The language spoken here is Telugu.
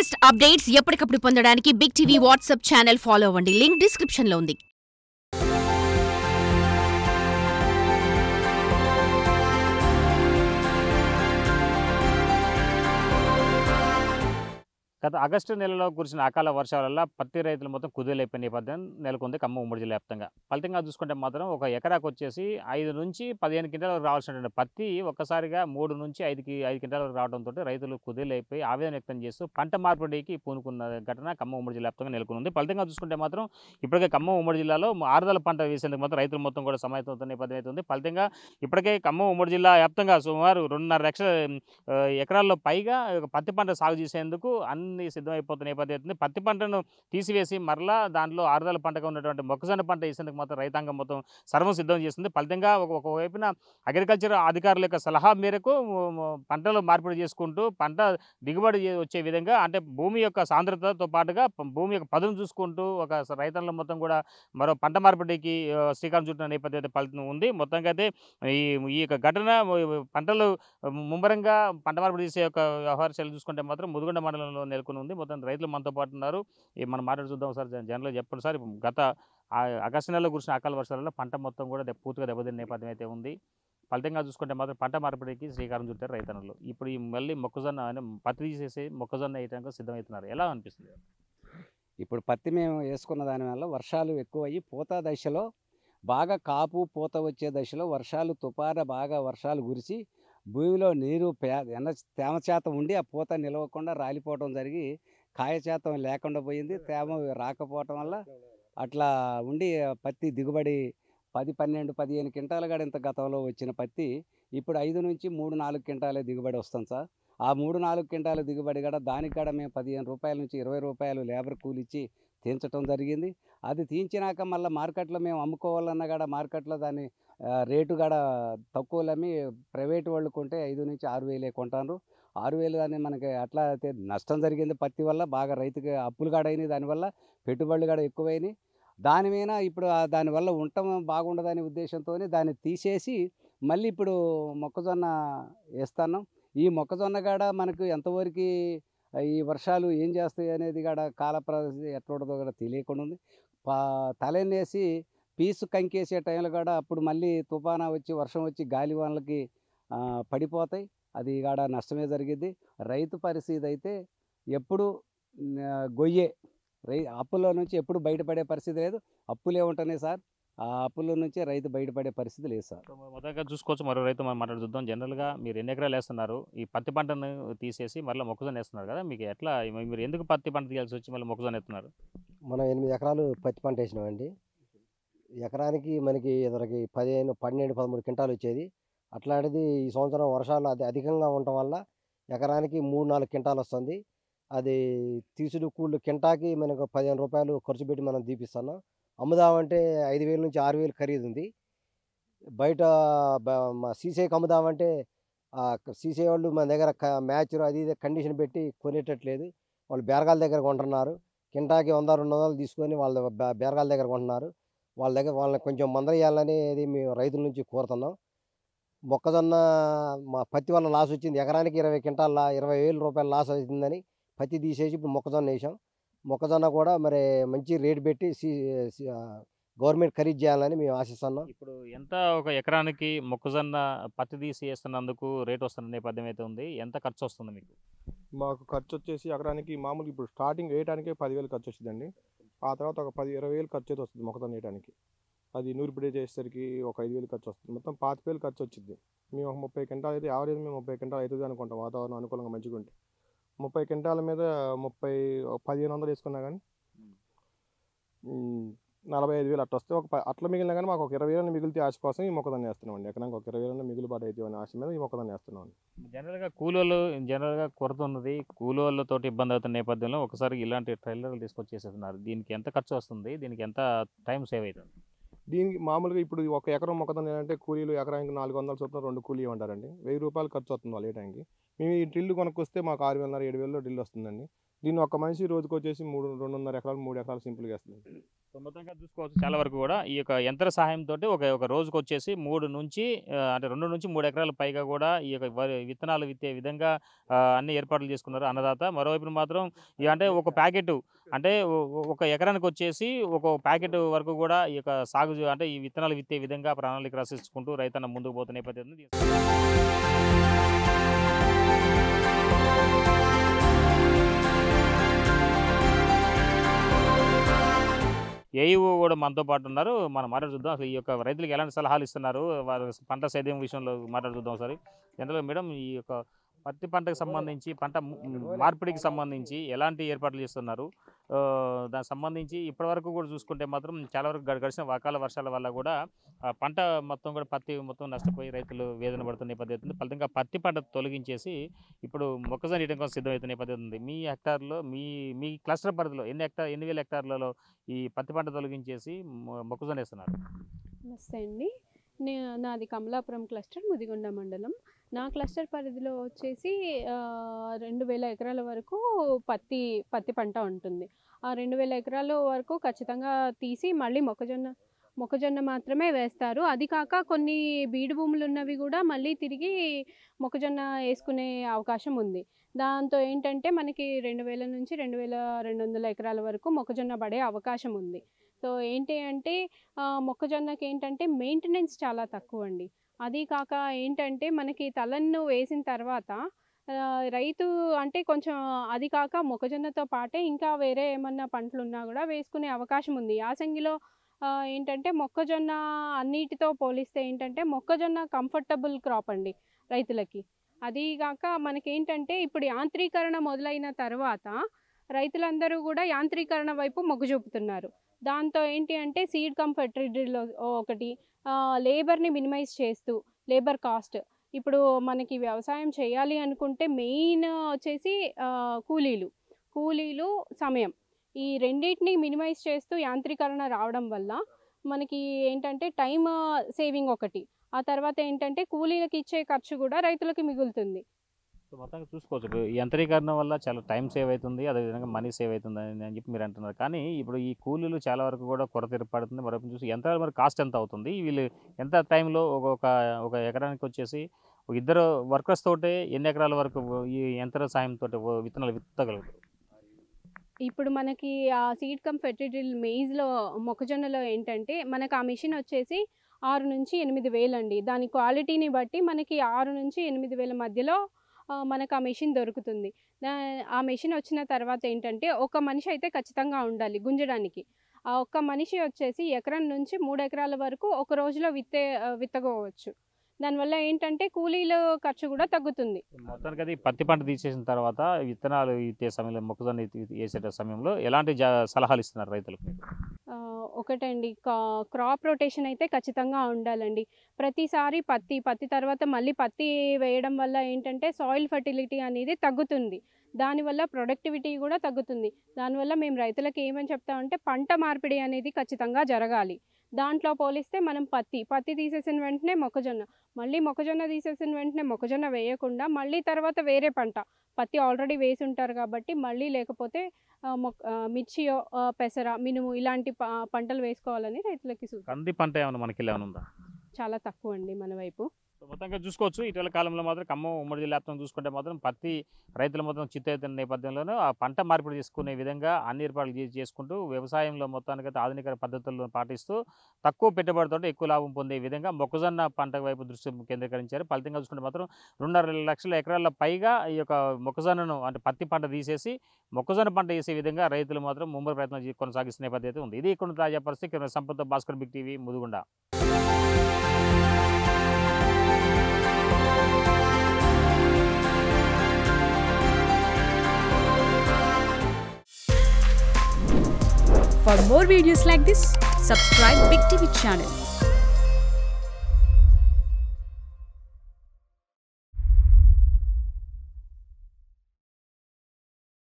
లేటెస్ట్ అప్డేట్స్ ఎప్పటికప్పుడు పొందడానికి Big TV WhatsApp channel follow అవ్వండి. లింక్ డిస్క్రిప్షన్ లో ఉంది. గత ఆగస్టు నెలలో కురిసిన అకాల వర్షాల వల్ల పత్తి రైతులు మొత్తం కుదేలైపోయిన నేపథ్యం నెలకొంది ఖమ్మం ఉమ్మడి జిల్లా వ్యాప్తంగా. ఫలితంగా చూసుకుంటే మాత్రం ఒక ఎకరాకు వచ్చేసి 5 నుంచి 15 క్వింటాల వరకు రావాల్సినటువంటి పత్తి ఒక్కసారిగా 3 నుంచి 5 క్వింటాల వరకు రావడంతో రైతులు కుదేలైపోయి ఆవేదన వ్యక్తం చేస్తూ పంట మార్పిడికి పూనుకున్న ఘటన ఖమ్మం ఉమ్మడి జిల్లా వ్యాప్తంగా నెలకొంది. ఫలితంగా చూసుకుంటే మాత్రం ఇప్పటికే ఖమ్మం ఉమ్మడి జిల్లాలో ఆరుదల పంట వేసేందుకు మాత్రం రైతులు మొత్తం కూడా సమాయత్తమవుతున్న నేపథ్యం అవుతుంది. ఫలితంగా ఇప్పటికే ఖమ్మం ఉమ్మడి జిల్లా వ్యాప్తంగా సుమారు 2.5 లక్షల ఎకరాల్లో పైగా పత్తి పంట సాగు చేసేందుకు అన్ని సిద్ధమైపోతున్న నేపథ్యం అవుతుంది. పత్తి పంటను తీసివేసి మరలా దాంట్లో ఆరుదల పంటగా ఉన్నటువంటి మొక్కజొన్న పంట వేసేందుకు మాత్రం రైతాంగం మొత్తం సర్వం సిద్ధం చేస్తుంది. ఫలితంగా ఒకవైపున అగ్రికల్చర్ అధికారుల యొక్క సలహా మేరకు పంటలు మార్పిడి చేసుకుంటూ పంట దిగుబడి వచ్చే విధంగా అంటే భూమి యొక్క సాంద్రతతో పాటుగా భూమి యొక్క పదును చూసుకుంటూ ఒక రైతుల మొత్తం కూడా మరో పంట మార్పిడికి శ్రీకారం చుట్టిన నేపథ్యం ఫలితం ఉంది. మొత్తంగా అయితే ఈ యొక్క ఘటన పంటలు ముమ్మరంగా పంట మార్పిడి చేసే యొక్క వ్యవహార శైలి చూసుకుంటే మాత్రం ముదిగొండ మండలంలో నెలకొని ఉంది. మొత్తం రైతులు మనతో పాటు ఉన్నారు. మనం మాట్లాడి చూద్దాం సార్. జనరల్గా చెప్పండి సార్, గత ఆగస్టు నెలలో కురిసిన అకాల వర్షాలలో పంట మొత్తం కూడా పూర్తిగా దెబ్బతిన్న నేపథ్యం అయితే ఉంది. ఫలితంగా చూసుకుంటే మాత్రం పంట మార్పిడికి శ్రీకారం చుట్టారు రైతన్నలు. ఇప్పుడు మళ్ళీ మొక్కజొన్న పత్తి తీసేసి మొక్కజొన్న వేయడానికి సిద్ధమవుతున్నారు. ఎలా అనిపిస్తుంది? ఇప్పుడు పత్తి మేము వేసుకున్న దానివల్ల వర్షాలు ఎక్కువయ్యి పూత దశలో బాగా కాపు పూత వచ్చే దశలో వర్షాలు బాగా వర్షాలు కురిసి భూమిలో నీరు తేమ శాతం ఉండి ఆ పూత నిలవకుండా రాలిపోవడం జరిగి కాయ శాతం లేకుండా పోయింది. తేమ రాకపోవటం వల్ల అట్లా ఉండి పత్తి దిగుబడి 10, 12, 15 క్వింటాలు కూడా ఇంత గతంలో వచ్చిన పత్తి ఇప్పుడు 5 నుంచి 3-4 క్వింటాలే దిగుబడి వస్తుంది సార్. ఆ 3-4 క్వింటాల దిగుబడి కూడా దానికి కూడా మేము 15 రూపాయల నుంచి 20 రూపాయలు లేబర్ కూలి ఇచ్చి తీయించడం జరిగింది. అది తీయించినాక మళ్ళీ మార్కెట్లో మేము అమ్ముకోవాలన్నా కూడా మార్కెట్లో దాన్ని రేటు కూడా తక్కువలో అమ్మి ప్రైవేట్ వాళ్ళు కొంటే 5 నుంచి 6 వేలే కొంటారు. 6 వేలు దాన్ని మనకి అట్లా అయితే నష్టం జరిగింది. పత్తి వల్ల బాగా రైతుకి అప్పులు కూడా అయినాయి, దానివల్ల పెట్టుబడులు కూడా ఎక్కువైనాయి. దాని మీద ఇప్పుడు దానివల్ల ఉండటం బాగుండదనే ఉద్దేశంతో దాన్ని తీసేసి మళ్ళీ ఇప్పుడు మొక్కజొన్న వేస్తున్నాం. ఈ మొక్కజొన్న కాడ మనకు ఎంతవరకు ఈ వర్షాలు ఏం చేస్తాయి అనేది కూడా కాల పరిస్థితి ఎట్లా ఉంటుందో కూడా తెలియకుండా ఉంది. తలెన్నేసి పీసు కంకేసే టైంలో కూడా అప్పుడు మళ్ళీ తుఫానా వచ్చి వర్షం వచ్చి గాలి వానలకి పడిపోతాయి. అది కూడా నష్టమే జరిగింది. రైతు పరిస్థితి అయితే ఎప్పుడు గొయ్యే అప్పుల నుంచి ఎప్పుడు బయటపడే పరిస్థితి లేదు. అప్పులే ఉంటున్నాయి సార్. ఆ అప్పుల నుంచి రైతు బయటపడే పరిస్థితి లేదు సార్. మొదటగా చూసుకోవచ్చు. మరో రైతు మనం మాట్లాడి చూద్దాం. జనరల్గా మీరు ఎన్ని ఎకరాలు వేస్తున్నారు? ఈ పత్తి పంటను తీసేసి మళ్ళీ మొక్కజొన్న వేస్తున్నారు కదా, మీకు ఎట్లా మీరు ఎందుకు పత్తి పంట తీయాల్సి వచ్చి మళ్ళీ మొక్కజొన్న వేస్తున్నారు? మనం 8 ఎకరాలు పత్తి పంట వేసినామండి. ఎకరానికి మనకి ఎదురుకి 15, 12, 13 క్వింటాలు వచ్చేది. అట్లాంటిది ఈ సంవత్సరం వర్షాలు అధికంగా ఉండటం వల్ల ఎకరానికి 3-4 క్వింటాలు వస్తుంది. అది తీసుడు కూళ్ళు కింటాకి మనకు 15 రూపాయలు ఖర్చు పెట్టి మనం తీపిస్తున్నాం. అమ్ముదామంటే 5,000 నుంచి 6,000 ఖరీదు ఉంది. బయట సీసీఐకి అమ్ముదామంటే సీసీఐ వాళ్ళు మన దగ్గర మ్యాచ్ అది ఇది కండిషన్ పెట్టి కొనేటట్లేదు. వాళ్ళు బేరగాల దగ్గర కొంటున్నారు. కింటాకి 100-200 తీసుకొని వాళ్ళ బేరగాల దగ్గర కొంటున్నారు. వాళ్ళని కొంచెం మందలియాలనేది మేము రైతుల నుంచి కోరుతున్నాం. మొక్కజొన్న పత్తి వల్ల లాస్ వచ్చింది. ఎకరానికి 20 క్వింటాల 20,000 రూపాయలు లాస్ అవుతుందని పత్తి తీసేసి ఇప్పుడు మొక్కజొన్న వేసాం. మొక్కజొన్న కూడా మరి మంచి రేటు పెట్టి గవర్నమెంట్ ఖరీదు చేయాలని మేము ఆశిస్తున్నాం. ఇప్పుడు ఎంత ఒక ఎకరానికి మొక్కజొన్న పత్తి తీసి వేస్తున్నందుకు రేట్ వస్తున్న నేపథ్యం అయితే ఉంది. ఎంత ఖర్చు వస్తుంది మీకు? మాకు ఖర్చు వచ్చేసి ఎకరానికి మామూలుగా ఇప్పుడు స్టార్టింగ్ వేయడానికే 10,000 ఖర్చు వచ్చిందండి. ఆ తర్వాత ఒక 10-20 వేలు ఖర్చు అయితే వస్తుంది మొక్కజొన్న వేయడానికి. అది నూర్పిడి చేసేసరికి ఒక 5,000 ఖర్చు వస్తుంది. మొత్తం 25,000 ఖర్చు వచ్చింది. మేము ఒక 30 క్వింటాలు అయితే యావరేజ్ మేము 30 క్వింటాలు అవుతుంది అనుకుంటాం, వాతావరణం అనుకూలంగా మంచిగా ఉంటే. 30 క్వింటాల మీద 1,500 వేసుకున్నా కానీ 45,000 అట్లా వస్తే అట్లా మిగిలిన కానీ మాకు ఒక 20,000 మిగిలితే ఆశ కోసం ఈ మొక్కజొన్న వేస్తున్నామండి. ఎకరానికి ఒక 20,000 మిగులుబాటు అయితే అనే ఆశ మీద ఈ మొక్కజొన్న వేస్తున్నామండి. జనరల్గా కొరత ఉన్నది, కూలోళ్ళతో ఇబ్బంది అవుతున్న నేపథ్యంలో ఒకసారి ఇలాంటి ట్రైలర్లు తీసుకొచ్చేస్తున్నారు. దీనికి ఎంత ఖర్చు వస్తుంది? దీనికి ఎంత టైం సేవ్ అవుతుంది? దీనికి మామూలుగా ఇప్పుడు ఒక ఎకరం మొక్కజొన్న ఏంటంటే కూలీలు ఎకరానికి 400 చొప్పున 2 కూలీ ఇవ్వమంటారండి. 1,000 రూపాయలు ఖర్చు వస్తుంది వాళ్ళు వేయడానికి. మేము ఈ డ్రిల్ కొనుక్కొస్తే మాకు 6,500-7,000లో డ్రిల్ వస్తుందండి. దీన్ని ఒక మనిషి రోజుకు వచ్చేసి 2.5 ఎకరాలు 3 ఎకరాలు సింపుల్గా వేస్తుంది. సో మొత్తంగా చూసుకోవచ్చు చాలా వరకు కూడా ఈ యొక్క యంత్ర సహాయంతో ఒక రోజుకు వచ్చేసి 3 నుంచి అంటే 2 నుంచి 3 ఎకరాల పైగా కూడా ఈ యొక్క విత్తనాలు విత్తే విధంగా అన్ని ఏర్పాట్లు చేసుకున్నారు అన్నదాత. మరోవైపు మాత్రం అంటే ఒక ప్యాకెట్ అంటే ఒక ఎకరానికి వచ్చేసి ఒక ప్యాకెట్ వరకు కూడా ఈ యొక్క సాగు అంటే ఈ విత్తనాలు విత్తే విధంగా ప్రణాళిక రచించుకుంటూ రైతన్న ముందుకు పోతున్న నేపథ్యం. ఏఈఓ కూడా మనతో పాటు ఉన్నారు. మనం మాట్లాడి చూద్దాం అసలు ఈ యొక్క రైతులకు ఎలాంటి సలహాలు ఇస్తున్నారు, వారి పంట సేద్యం విషయంలో మాట్లాడి చూద్దాం ఒకసారి. జనరల్గా మేడం ఈ యొక్క పత్తి పంటకు సంబంధించి పంట మార్పిడికి సంబంధించి ఎలాంటి ఏర్పాట్లు చేస్తున్నారు, దానికి సంబంధించి ఇప్పటివరకు కూడా చూసుకుంటే మాత్రం చాలా వరకు గడిచిన అకాల వర్షాల వల్ల కూడా పంట మొత్తం కూడా పత్తి మొత్తం నష్టపోయి రైతులు వేదన పడుతున్న నేపథ్యం ఉంది. ఫలితంగా పత్తి పంట తొలగించేసి ఇప్పుడు మొక్కజొన్న వేయడం కోసం సిద్ధమవుతున్న నేపథ్యం ఉంది. మీ హెక్టార్లో మీ క్లస్టర్ పరిధిలో ఎన్ని వేల హెక్టార్లలో ఈ పత్తి పంట తొలగించేసి మొక్కజొన్న వేస్తున్నారు? నమస్తే అండి, నాది కమలాపురం క్లస్టర్, ముదిగొండ మండలం. నా క్లస్టర్ పరిధిలో వచ్చేసి 2000 ఎకరాల వరకు పత్తి పంట ఉంటుంది. ఆ 2000 ఎకరాల వరకు ఖచ్చితంగా తీసి మళ్ళీ మొక్కజొన్న మాత్రమే వేస్తారు. అది కాక కొన్ని బీడు భూములు ఉన్నవి కూడా మళ్ళీ తిరిగి మొక్కజొన్న వేసుకునే అవకాశం ఉంది. దాంతో ఏంటంటే మనకి 2000 నుంచి 2200 ఎకరాల వరకు మొక్కజొన్న పడే అవకాశం ఉంది. సో ఏంటి అంటే మొక్కజొన్నకి ఏంటంటే మెయింటెనెన్స్ చాలా తక్కువ అండి. అది కాక ఏంటంటే మనకి తలన్ను వేసిన తర్వాత రైతు అంటే కొంచెం అది కాక మొక్కజొన్నతో పాటే ఇంకా వేరే ఏమన్నా పంటలు ఉన్నా కూడా వేసుకునే అవకాశం ఉంది. యాసంగిలో ఏంటంటే మొక్కజొన్న అన్నిటితో పోలిస్తే ఏంటంటే మొక్కజొన్న కంఫర్టబుల్ క్రాప్ అండి రైతులకి. అది కాక మనకేంటంటే ఇప్పుడు యాంత్రీకరణ మొదలైన తర్వాత రైతులందరూ కూడా యాంత్రీకరణ వైపు మొగ్గు చూపుతున్నారు. దాంతో ఏంటి అంటే సీడ్ కమ్ ఫెర్టిలైజర్లో ఒకటి, లేబర్ని మినిమైజ్ చేస్తూ లేబర్ కాస్ట్. ఇప్పుడు మనకి వ్యవసాయం చేయాలి అనుకుంటే మెయిన్ వచ్చేసి కూలీలు సమయం, ఈ రెండింటిని మినిమైజ్ చేస్తూ యాంత్రీకరణ రావడం వల్ల మనకి ఏంటంటే టైం సేవింగ్ ఒకటి, ఆ తర్వాత ఏంటంటే కూలీలకు ఇచ్చే ఖర్చు కూడా రైతులకు మిగులుతుంది. సో మొత్తంగా చూసుకోవచ్చు ఈ యంత్రీకరణ వల్ల చాలా టైం సేవ్ అవుతుంది, అదేవిధంగా మనీ సేవ్ అవుతుంది అని చెప్పి మీరు అంటున్నారు. కానీ ఇప్పుడు ఈ కూలీలు చాలా వరకు కూడా కొరత ఏర్పడుతుంది. మరొక చూసి యంత్రాలు మరి కాస్ట్ ఎంత అవుతుంది, వీళ్ళు ఎంత టైంలో ఒక ఎకరానికి వచ్చేసి ఇద్దరు వర్కర్స్ తోటే ఎన్ని ఎకరాల వరకు ఈ యంత్ర సాయంతో విత్తనాలు విత్తగలుగుతారు? ఇప్పుడు మనకి ఆ సీడ్ కమ్ ఫెర్టిలైజర్ మెయిజ్లో మొక్కజొన్నలో ఏంటంటే మనకు ఆ మిషన్ వచ్చేసి 6 నుంచి 8 వేలు అండి. దాని క్వాలిటీని బట్టి మనకి 6 నుంచి 8 వేల మధ్యలో మనకు ఆ మెషిన్ దొరుకుతుంది. ఆ మెషిన్ వచ్చిన తర్వాత ఏంటంటే ఒక మనిషి అయితే ఖచ్చితంగా ఉండాలి గుంజడానికి. ఆ ఒక్క మనిషి వచ్చేసి ఎకరం నుంచి 3 ఎకరాల వరకు ఒక రోజులో విత్తగవచ్చు. దానివల్ల ఏంటంటే కూలీల ఖర్చు కూడా తగ్గుతుంది. మొత్తానికి అది పత్తి పంట తీసేసిన తర్వాత విత్తనాలు ఇచ్చే సమయంలో మొక్కజొన్న వేసే సమయంలో ఎలాంటి సలహాలు ఇస్తున్నారు రైతులకు? ఒకటండి, క్రాప్ రొటేషన్ అయితే ఖచ్చితంగా ఉండాలండి. ప్రతిసారి పత్తి తర్వాత మళ్ళీ పత్తి వేయడం వల్ల ఏంటంటే సాయిల్ ఫర్టిలిటీ అనేది తగ్గుతుంది. దానివల్ల ప్రొడక్టివిటీ కూడా తగ్గుతుంది. దానివల్ల మేము రైతులకు ఏమని చెప్తామంటే పంట మార్పిడి అనేది ఖచ్చితంగా జరగాలి. దాంట్లో పోలిస్తే మనం పత్తి తీసేసిన వెంటనే మొక్కజొన్న తీసేసిన వెంటనే మొక్కజొన్న వేయకుండా మళ్ళీ తర్వాత వేరే పంట, పత్తి ఆల్రెడీ వేసి ఉంటారు కాబట్టి మళ్ళీ లేకపోతే మిర్చియో పెసర మినుము ఇలాంటి పంటలు వేసుకోవాలని రైతులకి సూచన. కంది పంట ఏమైనా మనకి ఏమైనా ఉందా? చాలా తక్కువ అండి మన వైపు. మొత్తంగా చూసుకోవచ్చు ఇటీవల కాలంలో మాత్రం ఖమ్మం ఉమ్మడి జిల్లా వ్యాప్తంగా చూసుకుంటే మాత్రం పత్తి రైతుల మొత్తం చిత్తెత్తిన నేపథ్యంలోనూ ఆ పంట మార్పిడి చేసుకునే విధంగా అన్ని ఏర్పాట్లు చేసుకుంటూ వ్యవసాయంలో మొత్తానికి ఆధునిక పద్ధతులను పాటిస్తూ తక్కువ పెట్టుబడితో ఎక్కువ లాభం పొందే విధంగా మొక్కజొన్న పంట వైపు దృష్టి కేంద్రీకరించారు. ఫలితంగా చూసుకుంటే మాత్రం 2.5 లక్షల ఎకరాల పైగా ఈ యొక్క మొక్కజొన్నను అంటే పత్తి పంట తీసేసి మొక్కజొన్న పంట వేసే విధంగా రైతులు మాత్రం ముమ్మడి ప్రయత్నం కొనసాగిస్తున్న పద్ధతి ఉంది. ఇది ఇక్కడ తాజా పరిస్థితి. Sampath Bhaskar, Big TV, Mudigonda. For more videos like this, subscribe Big TV channel.